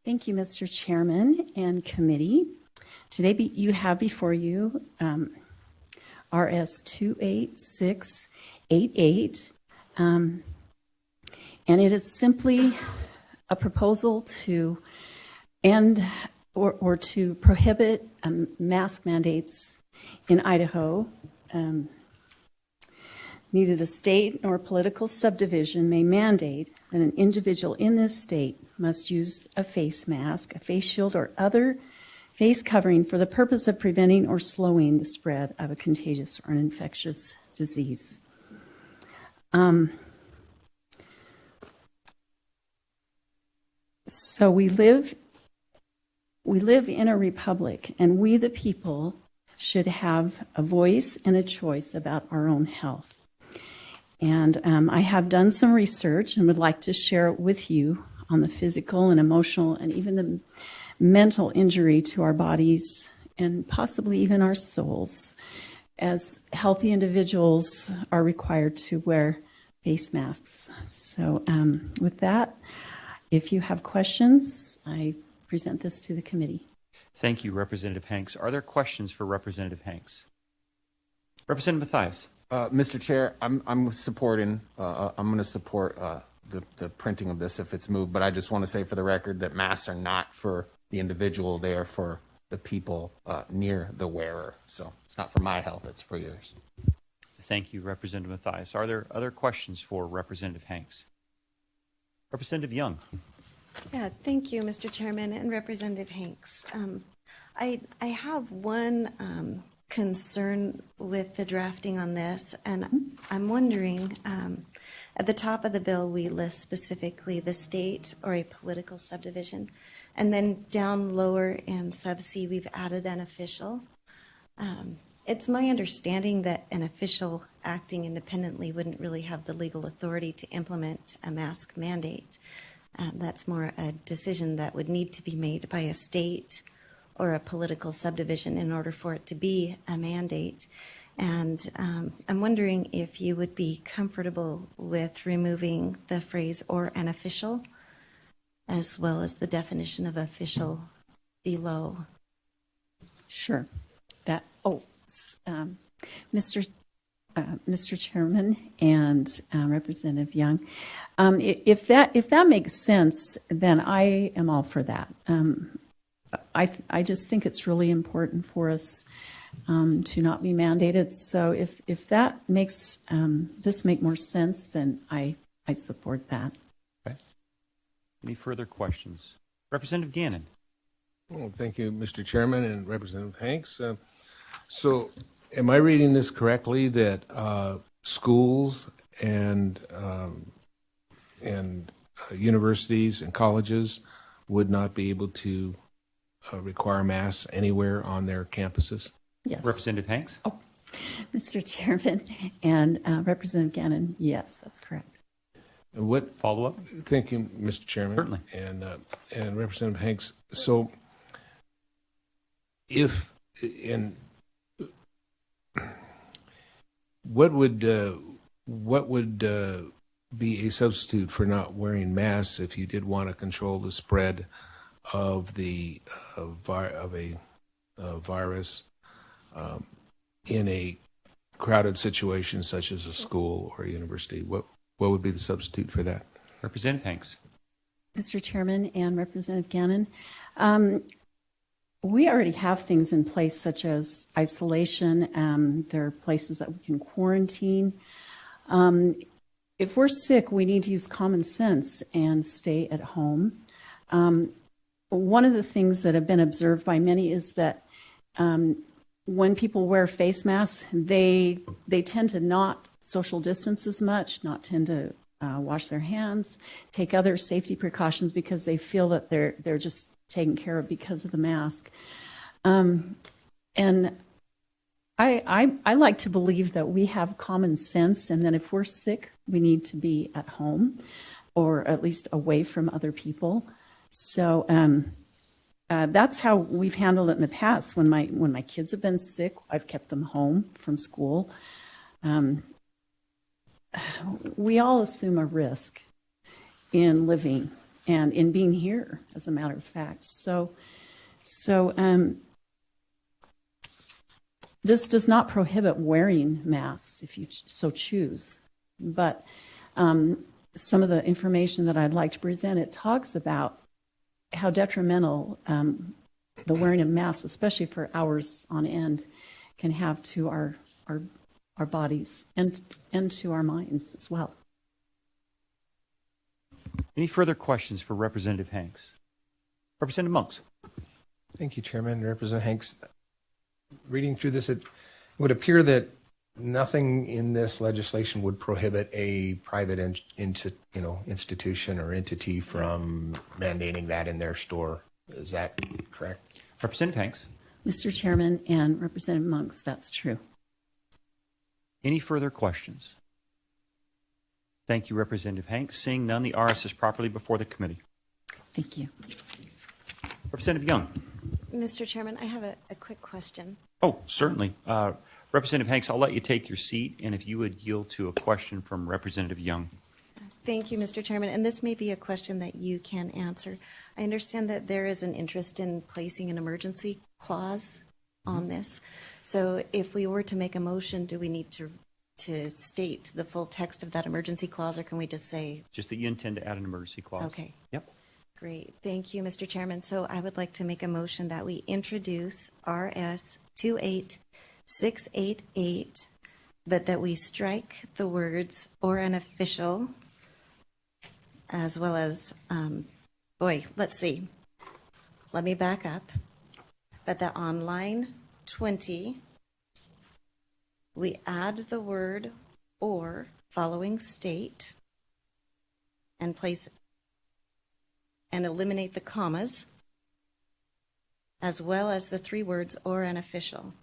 Thank you, Mr. Chairman and committee. Today you have before you RS 28688, and it is simply a proposal to end or to prohibit mask mandates in Idaho. Neither the state nor political subdivision may mandate that an individual in this state must use a face mask, a face shield, or other face covering for the purpose of preventing or slowing the spread of a contagious or an infectious disease. So we live in a republic, and we the people should have a voice and a choice about our own health. And I have done some research and would like to share it with you on the physical and emotional and even the mental injury to our bodies and possibly even our souls, as healthy individuals are required to wear face masks. So with that, if you have questions, I present this to the committee. Thank you, Representative Hanks. Are there questions for Representative Hanks? Representative Mathias. Mr. Chair, I'm supporting. I'm going to support the printing of this if it's moved. But I just want to say for the record that masks are not for the individual; they are for the people near the wearer. So it's not for my health; it's for yours. Thank you, Representative Mathias. Are there other questions for Representative Hanks? Representative Young. Yeah, thank you, Mr. Chairman and Representative Hanks. I have one concern with the drafting on this, and I'm wondering, at the top of the bill we list specifically the state or a political subdivision, and then down lower in sub C we've added an official. It's my understanding that an official acting independently wouldn't really have the legal authority to implement a mask mandate. That's more a decision that would need to be made by a state or a political subdivision in order for it to be a mandate. And I'm wondering if you would be comfortable with removing the phrase "or an official," as well as the definition of official below. Sure. Mr. Chairman and Representative Young, if that makes sense, then I am all for that. I just think it's really important for us to not be mandated. So if that makes this make more sense, then I support that. Okay. Any further questions? Representative Gannon. Well, thank you, Mr. Chairman and Representative Hanks. So am I reading this correctly that schools and universities and colleges would not be able to require masks anywhere on their campuses? Yes. Representative Hanks? Oh, Mr. Chairman and Representative Gannon, yes, that's correct. And what follow-up? Thank you, Mr. Chairman. Certainly. And Representative Hanks. So what would be a substitute for not wearing masks if you did want to control the spread of the virus in a crowded situation such as a school or a university? What would be the substitute for that? Representative Hanks. Mr. Chairman and Representative Gannon, we already have things in place such as isolation. There are places that we can quarantine. If we're sick, we need to use common sense and stay at home. One of the things that have been observed by many is that when people wear face masks, they tend to not social distance as much, not tend to wash their hands, take other safety precautions because they feel that they're just taken care of because of the mask. And I like to believe that we have common sense, and that if we're sick, we need to be at home or at least away from other people. So that's how we've handled it in the past. When my kids have been sick, I've kept them home from school. We all assume a risk in living and in being here, as a matter of fact. So this does not prohibit wearing masks if you so choose, but some of the information that I'd like to present, it talks about how detrimental the wearing of masks, especially for hours on end, can have to our bodies and to our minds as well. Any further questions for Representative Hanks? Representative Monks. Thank you, Chairman. Representative Hanks, reading through this, it would appear that nothing in this legislation would prohibit a private institution or entity from mandating that in their store. Is that correct? Representative Hanks. Mr. Chairman and Representative Monks, that's true. Any further questions? Thank you, Representative Hanks. Seeing none, the RS is properly before the committee. Thank you. Representative Young. Mr. Chairman, I have a quick question. Oh, certainly. Representative Hanks, I'll let you take your seat, and if you would yield to a question from Representative Young. Thank you, Mr. Chairman. And this may be a question that you can answer. I understand that there is an interest in placing an emergency clause on this. So if we were to make a motion, do we need to state the full text of that emergency clause, or can we just say? Just that you intend to add an emergency clause. Okay. Yep. Great. Thank you, Mr. Chairman. So I would like to make a motion that we introduce RS 28688, but that we strike the words "or an official," as well as, let's see. Let me back up. But that on line 20, we add the word "or" following state and place and eliminate the commas, as well as the three words "or an official,"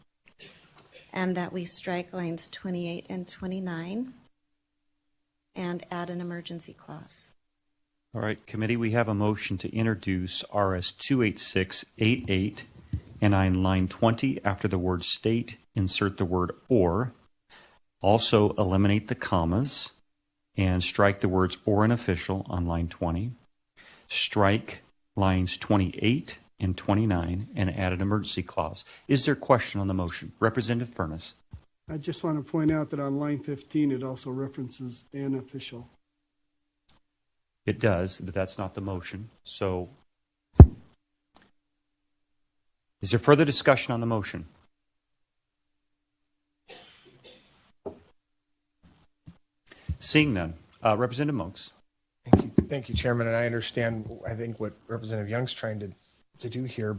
and that we strike lines 28 and 29 and add an emergency clause. All right, committee, we have a motion to introduce RS 28688, and on line 20, after the word state, insert the word "or." Also eliminate the commas and strike the words "or an official" on line 20. Strike lines 28 and 29 and add an emergency clause. Is there a question on the motion? Representative Furness. I just want to point out that on line 15, it also references "an official." It does, but that's not the motion. So, is there further discussion on the motion? Seeing none. Representative Monks. Thank you, Chairman. And I understand, I think, what Representative Young's trying to do here.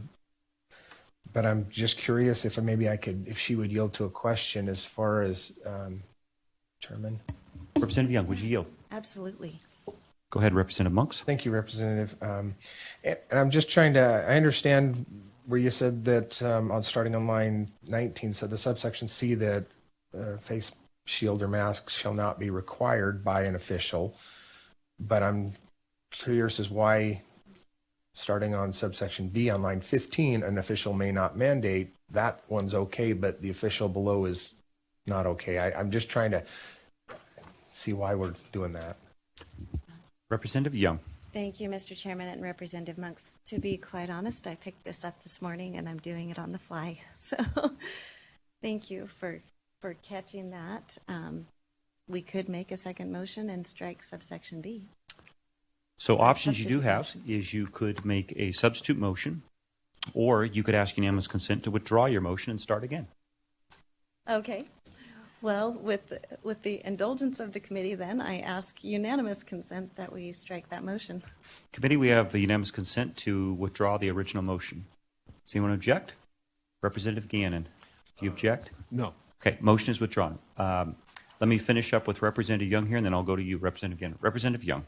But I'm just curious if maybe if she would yield to a question as far as, Chairman. Representative Young, would you yield? Absolutely. Go ahead, Representative Monks. Thank you, Representative. And I'm just I understand where you said that starting on line 19, said the subsection C that face shield or masks shall not be required by an official. But I'm curious as why, starting on subsection B on line 15, an official may not mandate. That one's okay, but the official below is not okay. I'm just trying to see why we're doing that. Representative Young. Thank you, Mr. Chairman and Representative Monks. To be quite honest, I picked this up this morning and I'm doing it on the fly. So thank you for catching that. We could make a second motion and strike subsection B. So options you do Substitute have motion. is you could make a substitute motion, or you could ask unanimous consent to withdraw your motion and start again. Okay. Well, with the indulgence of the committee, then, I ask unanimous consent that we strike that motion. Committee, we have a unanimous consent to withdraw the original motion. Does anyone object? Representative Gannon, do you object? No. Okay, motion is withdrawn. Let me finish up with Representative Young here, and then I'll go to you, Representative Gannon. Representative Young.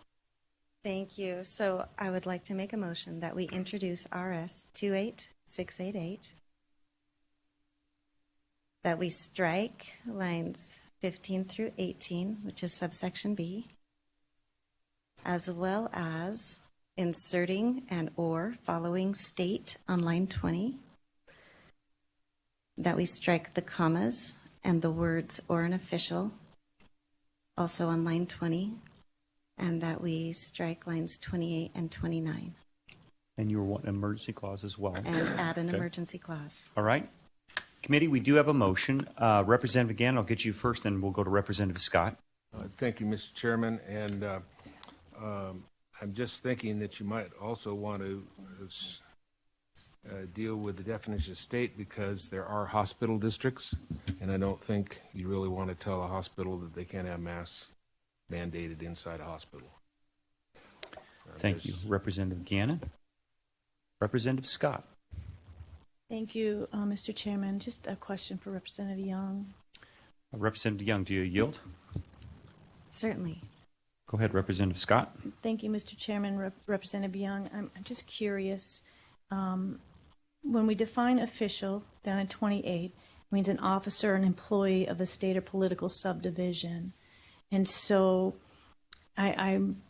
Thank you. So I would like to make a motion that we introduce RS 28688, that we strike lines 15 through 18, which is subsection B, as well as inserting an "or" following state on line 20, that we strike the commas and the words "or an official" also on line 20, and that we strike lines 28 and 29 And you want an emergency clause as well. and add an Okay. emergency clause. All right. Committee, we do have a motion. Representative Gannon, I'll get you first, then we'll go to Representative Scott. Thank you, Mr. Chairman, and I'm just thinking that you might also want to deal with the definition of state, because there are hospital districts, and I don't think you really want to tell a hospital that they can't have masks mandated inside a hospital. Thank you. Representative Gannon. Representative Scott. Thank you, Mr. Chairman. Just a question for Representative Young. Representative Young, do you yield? Certainly. Go ahead, Representative Scott. Thank you, Mr. Chairman. Representative Young, I'm just curious. When we define official down at 28, it means an officer, an employee of the state or political subdivision. And so I'm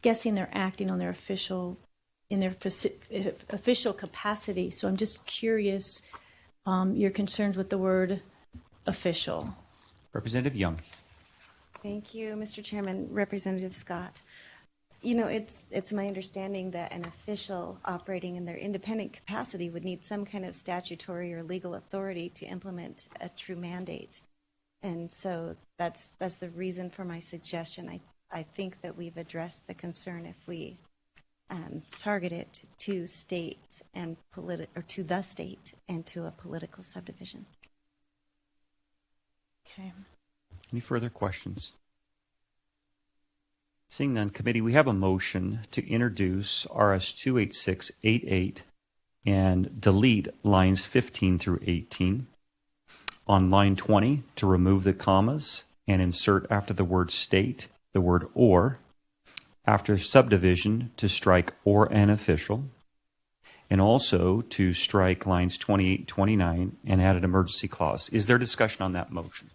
guessing they're acting on their official, in their official capacity. So I'm just curious, your concerns with the word official. Representative Young. Thank you, Mr. Chairman. Representative Scott. You know, it's my understanding that an official operating in their independent capacity would need some kind of statutory or legal authority to implement a true mandate. And so that's the reason for my suggestion. I think that we've addressed the concern if we target it to states and to the state and to a political subdivision. Okay. Any further questions? Seeing none, committee, we have a motion to introduce RS 28688 and delete lines 15 through 18. On line 20, to remove the commas and insert after the word state the word or. After subdivision, to strike or an official. And also to strike lines 28, 29 and add an emergency clause. Is there discussion on that motion?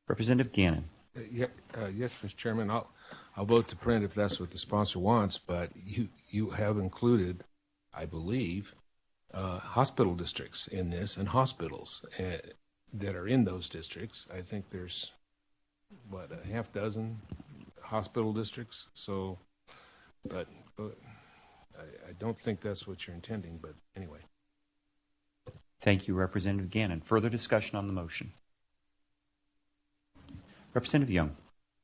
Representative Gannon. Yes, Mr. Chairman, I'll vote to print if that's what the sponsor wants, but you have included, I believe, hospital districts in this and hospitals that are in those districts. I think there's, a half dozen hospital districts. So, but I don't think that's what you're intending, but anyway. Thank you, Representative Gannon. Further discussion on the motion? Representative Young.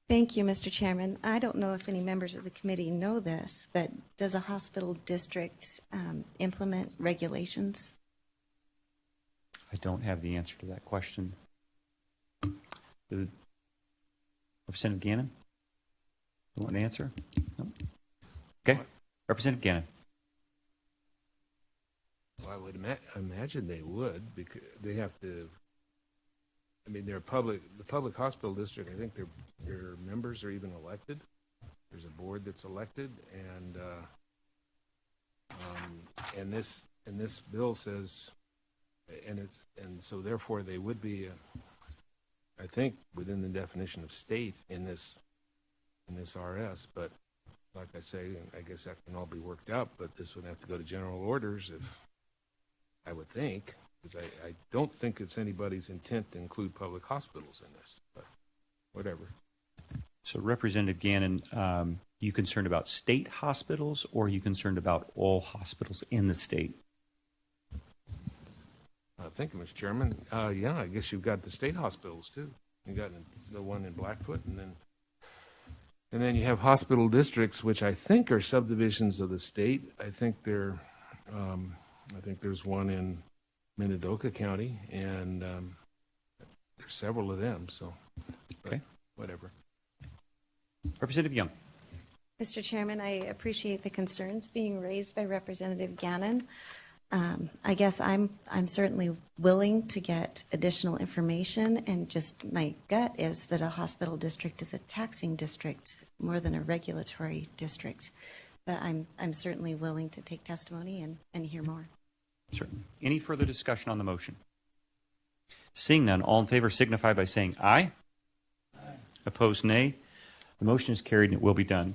Thank you, Mr. Chairman. I don't know if any members of the committee know this, but does a hospital district implement regulations? I don't have the answer to that question. Representative Gannon? You want an answer? No? Okay. Representative Gannon. Well, I would imagine they would, because they have to. I mean, the public hospital district, I think their members are even elected. There's a board that's elected, and this bill says, and so therefore they would be, I think, within the definition of state in this RS. But like I say, I guess that can all be worked out. But this would have to go to general orders, if I would think. Because I don't think it's anybody's intent to include public hospitals in this, but whatever. So, Representative Gannon, you concerned about state hospitals, or are you concerned about all hospitals in the state? Thank you, Mr. Chairman. Yeah, I guess you've got the state hospitals too. You got the one in Blackfoot, and then you have hospital districts, which I think are subdivisions of the state. I think there's one in Minidoka County, and there's several of them. So, Okay. Whatever. Representative Young. Mr. Chairman, I appreciate the concerns being raised by Representative Gannon. I guess I'm certainly willing to get additional information, and just my gut is that a hospital district is a taxing district more than a regulatory district. But I'm certainly willing to take testimony and hear more. Certainly. Any further discussion on the motion? Seeing none, all in favor signify by saying aye. Aye. Opposed, nay. The motion is carried and it will be done.